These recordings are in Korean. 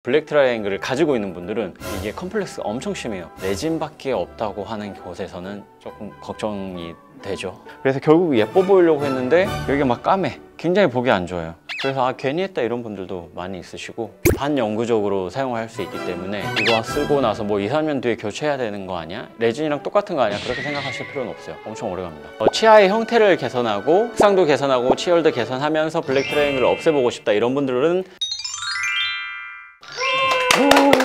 블랙 트라이앵글을 가지고 있는 분들은 이게 컴플렉스가 엄청 심해요. 레진밖에 없다고 하는 곳에서는 조금 걱정이 되죠. 그래서 결국 예뻐 보이려고 했는데 여기가 막 까매. 굉장히 보기 안 좋아요. 그래서 괜히 했다 이런 분들도 많이 있으시고, 반영구적으로 사용할 수 있기 때문에 이거 쓰고 나서 뭐 2, 3년 뒤에 교체해야 되는 거 아니야? 레진이랑 똑같은 거 아니야? 그렇게 생각하실 필요는 없어요. 엄청 오래 갑니다. 치아의 형태를 개선하고 색상도 개선하고 치열도 개선하면서 블랙 트라이앵글을 없애보고 싶다 이런 분들은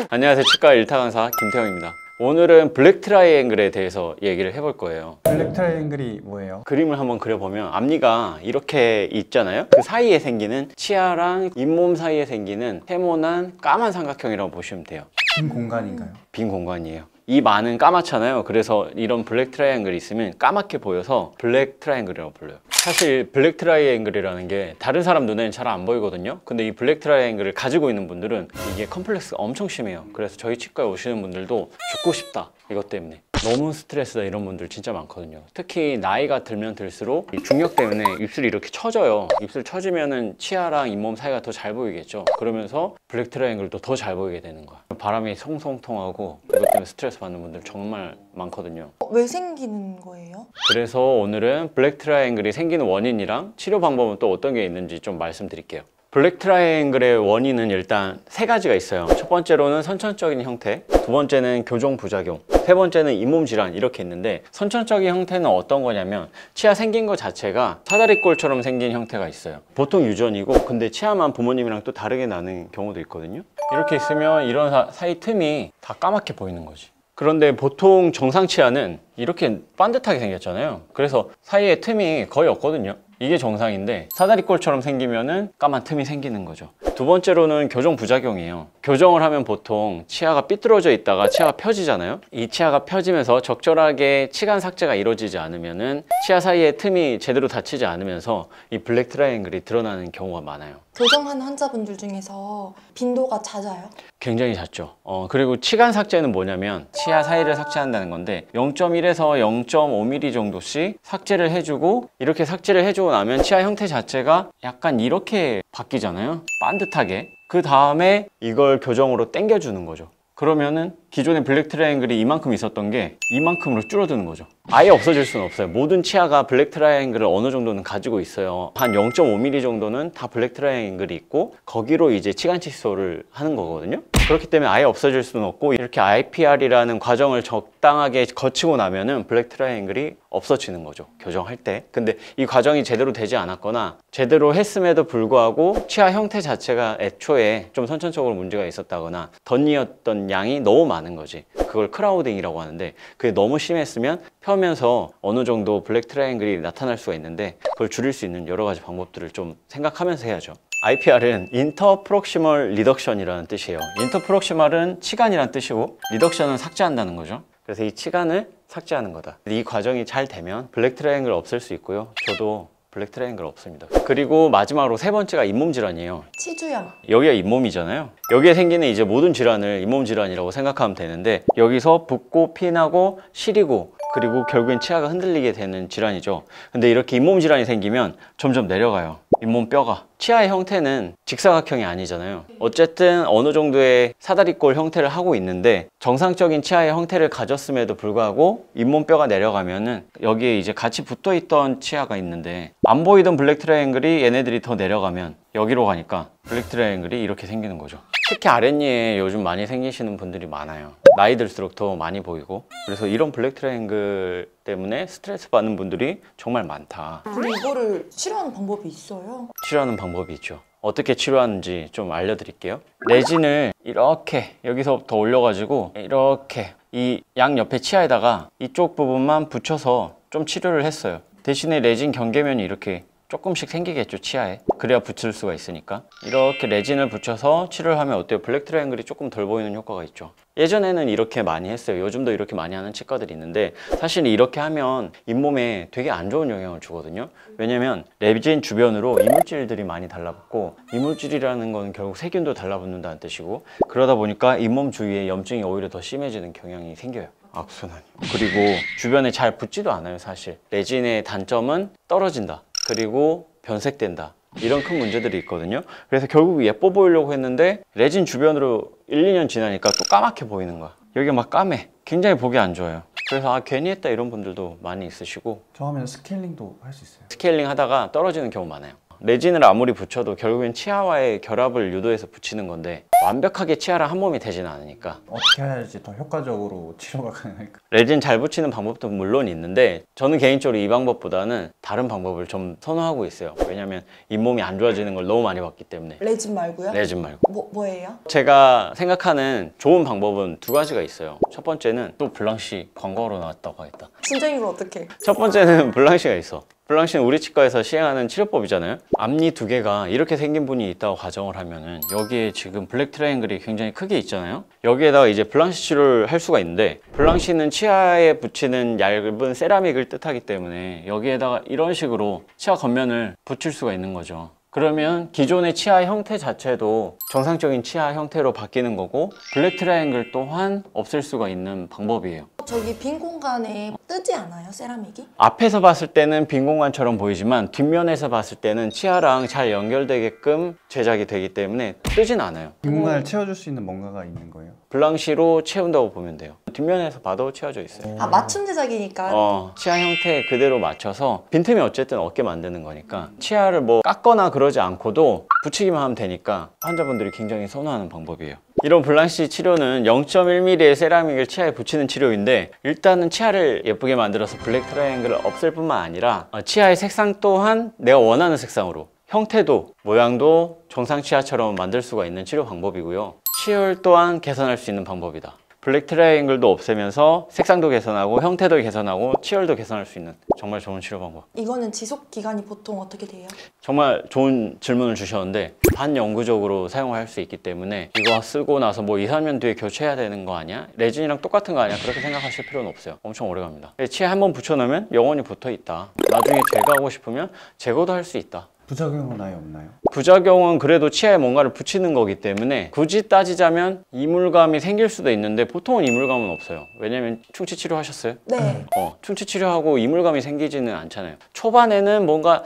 안녕하세요. 치과 1타 강사 김태형입니다. 오늘은 블랙 트라이앵글에 대해서 얘기를 해볼 거예요. 블랙 트라이앵글이 뭐예요? 그림을 한번 그려보면 앞니가 이렇게 있잖아요. 그 사이에 생기는 치아랑 잇몸 사이에 생기는 세모난 까만 삼각형이라고 보시면 돼요. 빈 공간인가요? 빈 공간이에요. 이 많은 까맣잖아요. 그래서 이런 블랙 트라이앵글이 있으면 까맣게 보여서 블랙 트라이앵글이라고 불러요. 사실 블랙 트라이앵글이라는 게 다른 사람 눈에는 잘 안 보이거든요. 근데 이 블랙 트라이앵글을 가지고 있는 분들은 이게 컴플렉스가 엄청 심해요. 그래서 저희 치과에 오시는 분들도 죽고 싶다 이것 때문에, 너무 스트레스다 이런 분들 진짜 많거든요. 특히 나이가 들면 들수록 이 중력 때문에 입술이 이렇게 처져요. 입술 처지면은 치아랑 잇몸 사이가 더 잘 보이겠죠. 그러면서 블랙 트라이앵글도 더 잘 보이게 되는 거야. 바람이 송송 통하고 이것 때문에 스트레스 받는 분들 정말 많거든요. 왜 생기는 거예요? 그래서 오늘은 블랙 트라이앵글이 생기는 원인이랑 치료 방법은 또 어떤 게 있는지 좀 말씀드릴게요. 블랙 트라이앵글의 원인은 일단 세 가지가 있어요. 첫 번째로는 선천적인 형태, 두 번째는 교정 부작용, 세 번째는 잇몸 질환 이렇게 있는데, 선천적인 형태는 어떤 거냐면 치아 생긴 것 자체가 사다리꼴처럼 생긴 형태가 있어요. 보통 유전이고, 근데 치아만 부모님이랑 또 다르게 나는 경우도 있거든요. 이렇게 있으면 이런 사이 틈이 다 까맣게 보이는 거지. 그런데 보통 정상 치아는 이렇게 반듯하게 생겼잖아요. 그래서 사이에 틈이 거의 없거든요. 이게 정상인데 사다리꼴처럼 생기면은 까만 틈이 생기는 거죠. 두 번째로는 교정 부작용이에요. 교정을 하면 보통 치아가 삐뚤어져 있다가 치아가 펴지잖아요. 이 치아가 펴지면서 적절하게 치간 삭제가 이루어지지 않으면은 치아 사이에 틈이 제대로 닫히지 않으면서 이 블랙 트라이앵글이 드러나는 경우가 많아요. 교정한 환자분들 중에서 빈도가 잦아요? 굉장히 잦죠. 그리고 치간 삭제는 뭐냐면 치아 사이를 삭제한다는 건데 0.1에서 0.5mm 정도씩 삭제를 해주고, 이렇게 삭제를 해주고 나면 치아 형태 자체가 약간 이렇게 바뀌잖아요. 반듯하게. 그 다음에 이걸 교정으로 당겨주는 거죠. 그러면은 기존의 블랙 트라이앵글이 이만큼 있었던 게 이만큼으로 줄어드는 거죠. 아예 없어질 수는 없어요. 모든 치아가 블랙 트라이앵글을 어느 정도는 가지고 있어요. 한 0.5mm 정도는 다 블랙 트라이앵글이 있고, 거기로 이제 치간 칫솔을 하는 거거든요. 그렇기 때문에 아예 없어질 수는 없고, 이렇게 IPR이라는 과정을 적당하게 거치고 나면은 블랙 트라이앵글이 없어지는 거죠, 교정할 때. 근데 이 과정이 제대로 되지 않았거나 제대로 했음에도 불구하고 치아 형태 자체가 애초에 좀 선천적으로 문제가 있었다거나 덧니었던 양이 너무 많은 거지. 그걸 크라우딩이라고 하는데, 그게 너무 심했으면 펴면서 어느 정도 블랙 트라이앵글이 나타날 수가 있는데, 그걸 줄일 수 있는 여러 가지 방법들을 좀 생각하면서 해야죠. IPR은 인터프록시멀 리덕션이라는 뜻이에요. 인터프록시멀은 치간이란 뜻이고, 리덕션은 삭제한다는 거죠. 그래서 이 치간을 삭제하는 거다. 이 과정이 잘 되면 블랙 트라이앵글 없앨 수 있고요. 저도 블랙 트라이앵글 없습니다. 그리고 마지막으로 세 번째가 잇몸 질환이에요. 치주염. 여기가 잇몸이잖아요. 여기에 생기는 이제 모든 질환을 잇몸 질환이라고 생각하면 되는데, 여기서 붓고 피나고 시리고, 그리고 결국엔 치아가 흔들리게 되는 질환이죠. 근데 이렇게 잇몸 질환이 생기면 점점 내려가요, 잇몸 뼈가. 치아의 형태는 직사각형이 아니잖아요. 어쨌든 어느 정도의 사다리꼴 형태를 하고 있는데, 정상적인 치아의 형태를 가졌음에도 불구하고 잇몸 뼈가 내려가면은 여기에 이제 같이 붙어 있던 치아가 있는데, 안 보이던 블랙 트라이앵글이 얘네들이 더 내려가면 여기로 가니까 블랙 트라이앵글이 이렇게 생기는 거죠. 특히 아랫니에 요즘 많이 생기시는 분들이 많아요. 나이 들수록 더 많이 보이고. 그래서 이런 블랙 트라이앵글 때문에 스트레스 받는 분들이 정말 많다. 근데 이거를 치료하는 방법이 있어요? 치료하는 방법이 있죠. 어떻게 치료하는지 좀 알려드릴게요. 레진을 이렇게 여기서부터 올려가지고 이렇게 이 양 옆에 치아에다가 이쪽 부분만 붙여서 좀 치료를 했어요. 대신에 레진 경계면이 이렇게 조금씩 생기겠죠, 치아에. 그래야 붙일 수가 있으니까. 이렇게 레진을 붙여서 치료를 하면 어때요? 블랙 트라이앵글이 조금 덜 보이는 효과가 있죠. 예전에는 이렇게 많이 했어요. 요즘도 이렇게 많이 하는 치과들이 있는데, 사실 이렇게 하면 잇몸에 되게 안 좋은 영향을 주거든요. 왜냐면 레진 주변으로 이물질들이 많이 달라붙고, 이물질이라는 건 결국 세균도 달라붙는다는 뜻이고, 그러다 보니까 잇몸 주위에 염증이 오히려 더 심해지는 경향이 생겨요. 악순환. 그리고 주변에 잘 붙지도 않아요, 사실. 레진의 단점은 떨어진다, 그리고 변색된다, 이런 큰 문제들이 있거든요. 그래서 결국 예뻐 보이려고 했는데 레진 주변으로 1, 2년 지나니까 또 까맣게 보이는 거야. 여기가 막 까매. 굉장히 보기 안 좋아요. 그래서 괜히 했다 이런 분들도 많이 있으시고, 저 하면 스케일링도 할 수 있어요. 스케일링 하다가 떨어지는 경우 많아요. 레진을 아무리 붙여도 결국엔 치아와의 결합을 유도해서 붙이는 건데 완벽하게 치아랑 한 몸이 되지는 않으니까 어떻게 해야지 더 효과적으로 치료가 가능할까? 레진 잘 붙이는 방법도 물론 있는데 저는 개인적으로 이 방법보다는 다른 방법을 좀 선호하고 있어요. 왜냐면 잇몸이 안 좋아지는 걸 너무 많이 봤기 때문에. 레진 말고요? 레진 말고. 뭐예요? 제가 생각하는 좋은 방법은 두 가지가 있어요. 첫 번째는 또 블랑시 광고로 나왔다고 하겠다. 진짜 이걸 어떻게? 첫 번째는 블랑시가 있어. 블랑시는 우리 치과에서 시행하는 치료법이잖아요. 앞니 두 개가 이렇게 생긴 분이 있다고 가정을 하면은 여기에 지금 블랙 트라이앵글이 굉장히 크게 있잖아요. 여기에다가 이제 블랑시 치료를 할 수가 있는데, 블랑시는 치아에 붙이는 얇은 세라믹을 뜻하기 때문에 여기에다가 이런 식으로 치아 겉면을 붙일 수가 있는 거죠. 그러면 기존의 치아 형태 자체도 정상적인 치아 형태로 바뀌는 거고, 블랙 트라이앵글 또한 없앨 수가 있는 방법이에요. 저기 빈 공간에 뜨지 않아요, 세라믹이? 앞에서 봤을 때는 빈 공간처럼 보이지만 뒷면에서 봤을 때는 치아랑 잘 연결되게끔 제작이 되기 때문에 뜨진 않아요. 이 공간을 채워줄 수 있는 뭔가가 있는 거예요? 블랑시로 채운다고 보면 돼요. 뒷면에서 봐도 채워져 있어요. 아, 맞춤 제작이니까. 치아 형태 그대로 맞춰서, 빈틈이 어쨌든 없게 만드는 거니까 치아를 뭐 깎거나 그러지 않고도 붙이기만 하면 되니까 환자분들이 굉장히 선호하는 방법이에요. 이런 블랑시 치료는 0.1mm의 세라믹을 치아에 붙이는 치료인데, 일단은 치아를 예쁘게 만들어서 블랙 트라이앵글을 없앨 뿐만 아니라 치아의 색상 또한 내가 원하는 색상으로, 형태도 모양도 정상 치아처럼 만들 수가 있는 치료 방법이고요. 치열 또한 개선할 수 있는 방법이다. 블랙 트라이앵글도 없애면서 색상도 개선하고 형태도 개선하고 치열도 개선할 수 있는 정말 좋은 치료 방법. 이거는 지속 기간이 보통 어떻게 돼요? 정말 좋은 질문을 주셨는데, 반영구적으로 사용할 수 있기 때문에 이거 쓰고 나서 뭐 2, 3년 뒤에 교체해야 되는 거 아니야? 레진이랑 똑같은 거 아니야? 그렇게 생각하실 필요는 없어요. 엄청 오래 갑니다. 치아에 한번 붙여놓으면 영원히 붙어 있다. 나중에 제거하고 싶으면 제거도 할 수 있다. 부작용은 아예 없나요? 부작용은 그래도 치아에 뭔가를 붙이는 거기 때문에 굳이 따지자면 이물감이 생길 수도 있는데, 보통은 이물감은 없어요. 왜냐면 충치 치료하셨어요? 네. 충치 치료하고 이물감이 생기지는 않잖아요. 초반에는 뭔가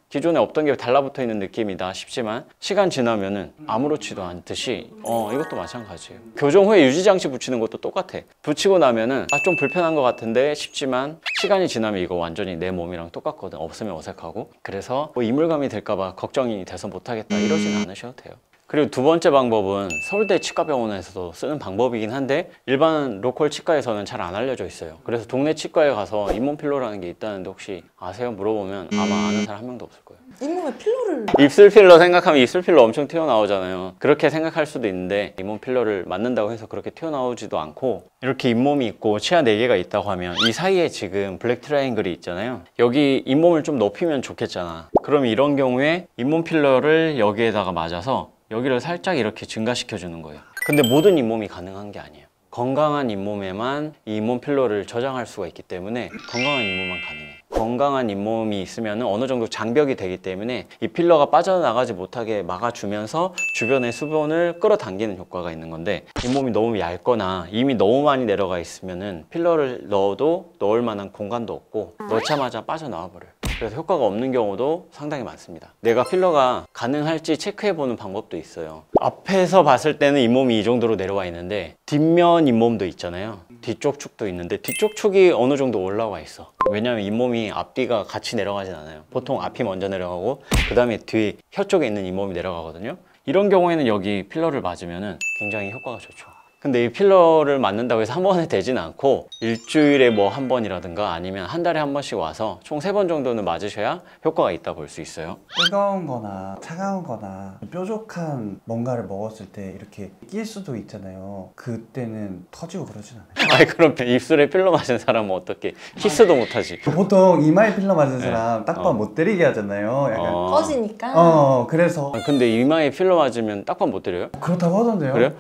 기존에 없던 게 달라붙어 있는 느낌이다 싶지만, 시간 지나면은 아무렇지도 않듯이 이것도 마찬가지예요. 교정 후에 유지장치 붙이는 것도 똑같아. 붙이고 나면은 좀 불편한 것 같은데 싶지만, 시간이 지나면 이거 완전히 내 몸이랑 똑같거든. 없으면 어색하고. 그래서 뭐 이물감이 될까봐 걱정이 돼서 못하겠다 이러지는 않으셔도 돼요. 그리고 두 번째 방법은 서울대 치과병원에서도 쓰는 방법이긴 한데, 일반 로컬 치과에서는 잘 안 알려져 있어요. 그래서 동네 치과에 가서 잇몸 필러라는 게 있다는데 혹시 아세요? 물어보면 아마 아는 사람 한 명도 없을 거예요. 잇몸에 필러를. 입술 필러 생각하면 입술 필러 엄청 튀어나오잖아요. 그렇게 생각할 수도 있는데, 잇몸 필러를 맞는다고 해서 그렇게 튀어나오지도 않고, 이렇게 잇몸이 있고 치아 4개가 있다고 하면 이 사이에 지금 블랙 트라이앵글이 있잖아요. 여기 잇몸을 좀 높이면 좋겠잖아. 그럼 이런 경우에 잇몸 필러를 여기에다가 맞아서 여기를 살짝 이렇게 증가시켜 주는 거예요. 근데 모든 잇몸이 가능한 게 아니에요. 건강한 잇몸에만 이 잇몸 필러를 저장할 수가 있기 때문에 건강한 잇몸만 가능해요. 건강한 잇몸이 있으면 어느 정도 장벽이 되기 때문에 이 필러가 빠져나가지 못하게 막아주면서 주변의 수분을 끌어당기는 효과가 있는 건데, 잇몸이 너무 얇거나 이미 너무 많이 내려가 있으면 필러를 넣어도 넣을 만한 공간도 없고 넣자마자 빠져나와 버려요. 그래서 효과가 없는 경우도 상당히 많습니다. 내가 필러가 가능할지 체크해보는 방법도 있어요. 앞에서 봤을 때는 잇몸이 이 정도로 내려와 있는데, 뒷면 잇몸도 있잖아요. 뒤쪽 축도 있는데 뒤쪽 축이 어느 정도 올라와 있어. 왜냐면 잇몸이 앞뒤가 같이 내려가진 않아요. 보통 앞이 먼저 내려가고 그 다음에 뒤 혀 쪽에 있는 잇몸이 내려가거든요. 이런 경우에는 여기 필러를 맞으면 굉장히 효과가 좋죠. 근데 이 필러를 맞는다고 해서 한 번에 되진 않고, 일주일에 뭐 한 번이라든가 아니면 한 달에 한 번씩 와서 총 3번 정도는 맞으셔야 효과가 있다 볼 수 있어요. 뜨거운 거나 차가운 거나 뾰족한 뭔가를 먹었을 때 이렇게 낄 수도 있잖아요. 그때는 터지고 그러진 않아요. 아니 그럼 입술에 필러 맞은 사람은 어떻게 키스도 못하지? 보통 이마에 필러 맞은 사람 딱밤 못 때리게 하잖아요. 약간 꺼지니까. 그래서 근데 이마에 필러 맞으면 딱밤 못 때려요? 그렇다고 하던데요. 그래요?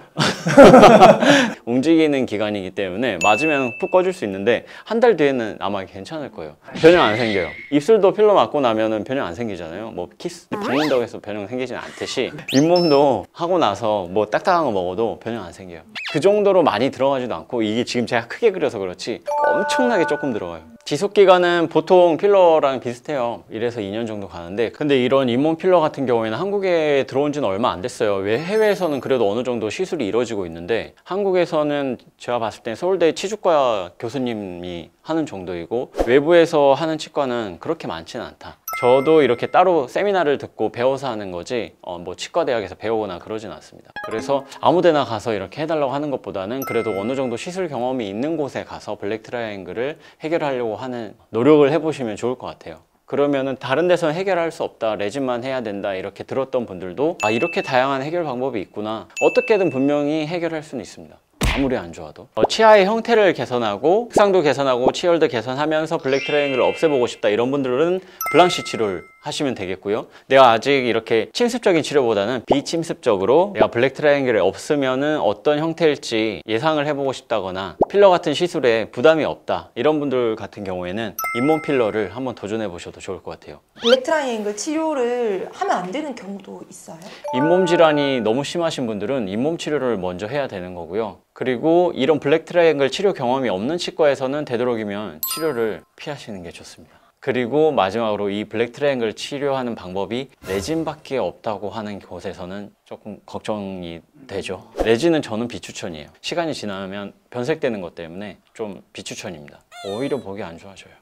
움직이는 기관이기 때문에 맞으면 푹 꺼질 수 있는데, 한 달 뒤에는 아마 괜찮을 거예요. 변형 안 생겨요. 입술도 필러 맞고 나면은 변형 안 생기잖아요. 뭐 키스 박는다고 해서 변형 생기지는 않듯이, 잇몸도 하고 나서 뭐 딱딱한 거 먹어도 변형 안 생겨요. 그 정도로 많이 들어가지도 않고, 이게 지금 제가 크게 그려서 그렇지 엄청나게 조금 들어가요. 지속기간은 보통 필러랑 비슷해요. 1에서 2년 정도 가는데, 근데 이런 잇몸 필러 같은 경우에는 한국에 들어온 지는 얼마 안 됐어요. 왜 해외에서는 그래도 어느 정도 시술이 이루어지고 있는데, 한국에서는 제가 봤을 때 서울대 치주과 교수님이 하는 정도이고, 외부에서 하는 치과는 그렇게 많지는 않다. 저도 이렇게 따로 세미나를 듣고 배워서 하는 거지 뭐 치과대학에서 배우거나 그러진 않습니다. 그래서 아무데나 가서 이렇게 해달라고 하는 것보다는 그래도 어느 정도 시술 경험이 있는 곳에 가서 블랙 트라이앵글을 해결하려고 하는 노력을 해보시면 좋을 것 같아요. 그러면은 다른 데서는 해결할 수 없다, 레진만 해야 된다 이렇게 들었던 분들도 아, 이렇게 다양한 해결 방법이 있구나, 어떻게든 분명히 해결할 수는 있습니다. 아무리 안 좋아도. 치아의 형태를 개선하고 색상도 개선하고 치열도 개선하면서 블랙 트라이앵글을 없애보고 싶다 이런 분들은 블랑시 치료를 하시면 되겠고요. 내가 아직 이렇게 침습적인 치료보다는 비침습적으로 내가 블랙 트라이앵글을 없으면은 어떤 형태일지 예상을 해보고 싶다거나 필러 같은 시술에 부담이 없다 이런 분들 같은 경우에는 잇몸 필러를 한번 도전해 보셔도 좋을 것 같아요. 블랙 트라이앵글 치료를 하면 안 되는 경우도 있어요? 잇몸 질환이 너무 심하신 분들은 잇몸 치료를 먼저 해야 되는 거고요. 그리고 이런 블랙 트라이앵글 치료 경험이 없는 치과에서는 되도록이면 치료를 피하시는 게 좋습니다. 그리고 마지막으로 이 블랙 트라이앵글 치료하는 방법이 레진밖에 없다고 하는 곳에서는 조금 걱정이 되죠. 레진은 저는 비추천이에요. 시간이 지나면 변색되는 것 때문에 좀 비추천입니다. 오히려 보기 안 좋아져요.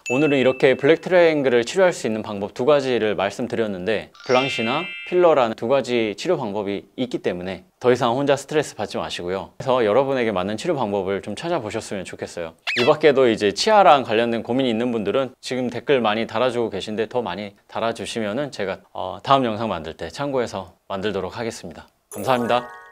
오늘은 이렇게 블랙 트라이앵글을 치료할 수 있는 방법 두 가지를 말씀드렸는데, 블랑시나 필러라는 두 가지 치료 방법이 있기 때문에 더 이상 혼자 스트레스 받지 마시고요. 그래서 여러분에게 맞는 치료 방법을 좀 찾아보셨으면 좋겠어요. 이 밖에도 이제 치아랑 관련된 고민이 있는 분들은 지금 댓글 많이 달아주고 계신데 더 많이 달아주시면은 제가 다음 영상 만들 때 참고해서 만들도록 하겠습니다. 감사합니다.